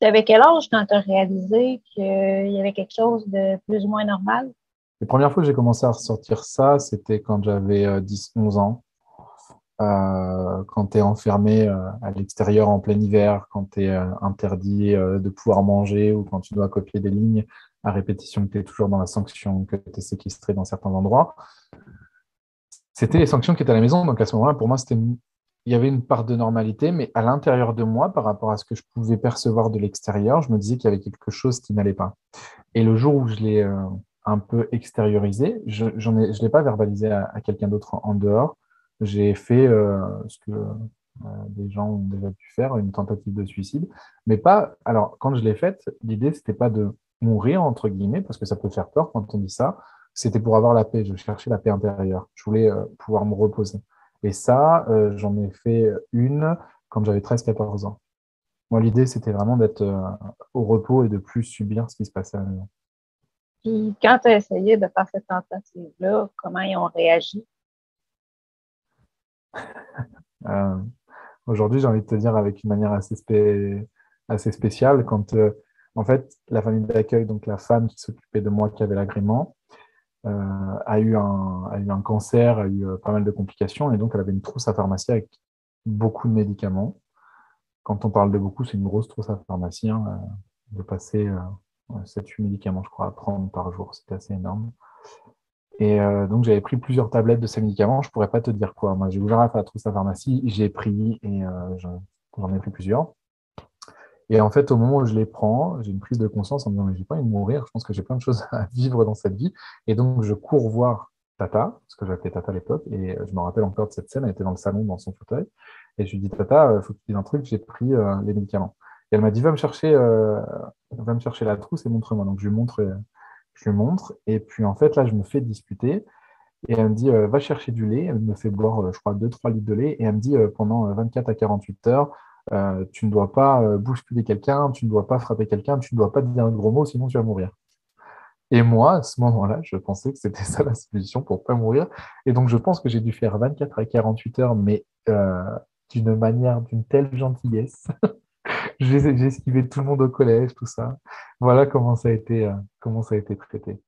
Tu avais quel âge quand tu as réalisé qu'il y avait quelque chose de plus ou moins normal? Les premières fois que j'ai commencé à ressortir ça, c'était quand j'avais 10-11 ans. Quand tu es enfermé à l'extérieur en plein hiver, quand tu es interdit de pouvoir manger ou quand tu dois copier des lignes à répétition, que tu es toujours dans la sanction, que tu es séquestré dans certains endroits. C'était les sanctions qui étaient à la maison. Donc à ce moment-là, pour moi, il y avait une part de normalité, mais à l'intérieur de moi, par rapport à ce que je pouvais percevoir de l'extérieur, je me disais qu'il y avait quelque chose qui n'allait pas. Et le jour où je l'ai un peu extériorisé, je l'ai pas verbalisé à quelqu'un d'autre en dehors. J'ai fait ce que des gens ont déjà pu faire, une tentative de suicide. Mais pas. Alors, quand je l'ai faite, l'idée, c'était pas de mourir, entre guillemets, parce que ça peut faire peur quand on dit ça. C'était pour avoir la paix. Je cherchais la paix intérieure. Je voulais pouvoir me reposer. Et ça, j'en ai fait une quand j'avais 13-14 ans. Moi, l'idée, c'était vraiment d'être au repos et de plus subir ce qui se passait à la maison. Puis quand tu as essayé de faire cette tentative-là, comment ils ont réagi? Euh, Aujourd'hui, j'ai envie de te dire avec une manière assez spéciale, quand en fait la famille d'accueil, donc la femme qui s'occupait de moi, qui avait l'agrément, a eu un cancer, a eu pas mal de complications, et donc elle avait une trousse à pharmacie avec beaucoup de médicaments. Quand on parle de beaucoup, c'est une grosse trousse à pharmacie, hein, de passer 7-8 médicaments, je crois, à prendre par jour, c'était assez énorme. Et donc, j'avais pris plusieurs tablettes de ces médicaments. Je pourrais pas te dire quoi. Moi, j'ai ouvert la trousse à pharmacie, j'ai pris et j'en ai pris plusieurs. Et en fait, au moment où je les prends, j'ai une prise de conscience en me disant, mais j'ai pas envie de mourir. Je pense que j'ai plein de choses à vivre dans cette vie. Et donc, je cours voir Tata, parce que j'appelais Tata à l'époque. Et je me rappelle encore de cette scène. Elle était dans le salon, dans son fauteuil. Et je lui dis, Tata, il faut que tu dises un truc. J'ai pris les médicaments. Et elle m'a dit, va me chercher la trousse et montre-moi. Donc, je lui montre. Et puis, en fait, là, je me fais disputer. Et elle me dit, va chercher du lait. Elle me fait boire, je crois, 2-3 litres de lait. Et elle me dit, pendant 24 à 48 heures, tu ne dois pas bousculer quelqu'un, tu ne dois pas frapper quelqu'un, tu ne dois pas dire un gros mot, sinon tu vas mourir. Et moi, à ce moment-là, je pensais que c'était ça la solution pour pas mourir. Et donc, je pense que j'ai dû faire 24 à 48 heures, mais d'une manière, d'une telle gentillesse. J'ai esquivé tout le monde au collège, tout ça. Voilà comment ça a été traité.